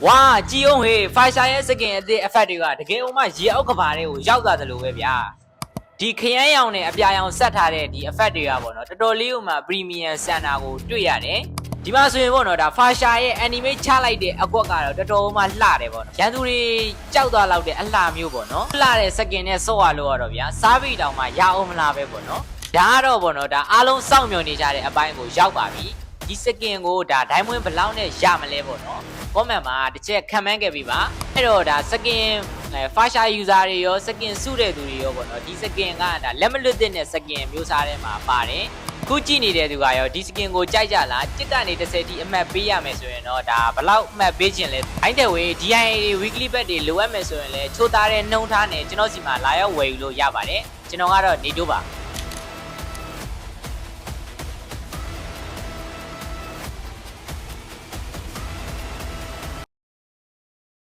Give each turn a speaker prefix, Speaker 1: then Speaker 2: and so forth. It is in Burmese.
Speaker 1: ဝါကြည်အောင်ဟေးဖိုင်ရှာရဲ့စကင်အသစ် effect တွေကတကယ်အောင်မှရေအောက်ကဘာတွေကိုရောက်သွားတယ်လို့ပဲဗျာဒီခရမ်းရောင်နဲ့အပြာရောင်ဆက်ထားတဲ့ဒီ effect တွေကပေါ့နော်တော်တော်လေးကိုမှ premium center ကိုတွေ့ရတယ်ဒီမှာဆိုရင်ပေါ့နော်ဒါ Fasha ရဲ့ animate ချလိုက်တဲ့အကွက်ကတော့တော်တော်မှလှတယ်ပေါ့နော်ရန်သူတွေကြောက်သွားလောက်တဲ့အလှမျိုးပေါ့နော်လှတဲ့စကင်နဲ့ဆော့ရလို့ရတော့ဗျာစားပြီးတောင်မှရအောင်မလားပဲပေါ့နော်ဒါကတော့ပေါ့နော်ဒါအားလုံးစောင့်မျှော်နေကြတဲ့အပိုင်းကိုရောက်ပါပြီဒီစကင်ကိုဒါ diamond ဘလောက်နဲ့ရမလဲပေါ့နော်comment မှာတစ်ချက်ခံမှန်းခဲ့ပြီပါအဲ့တော့ဒါစကင် Fasha user တွေရောစကင်စုတဲ့သူတွေရောပေါ့နော်ဒီစကင်ကဒါလက်မလွတ်တဲ့စကင်မျိုးစားထဲမှာပါတယ်ခုကြည့်နေတဲ့သူကရောဒီစကင်ကိုကြိုက်ကြလားတစ်ကနေ30တိအမှတ်ပေးရမယ်ဆိုရင်တော့ဒါဘလောက်အမှတ်ပေးခြင်းလဲအိုင်းတဲ့ဝေး DIA တွေ weekly bet တွေလိုအပ်မယ်ဆိုရင်လည်းချိုးသားတဲ့နှုံထားနဲ့ကျွန်တော်စီမှာလာရောက်ဝယ်ယူလို့ရပါတယ်ကျွန်တော်ကတော့နေတို့ပါ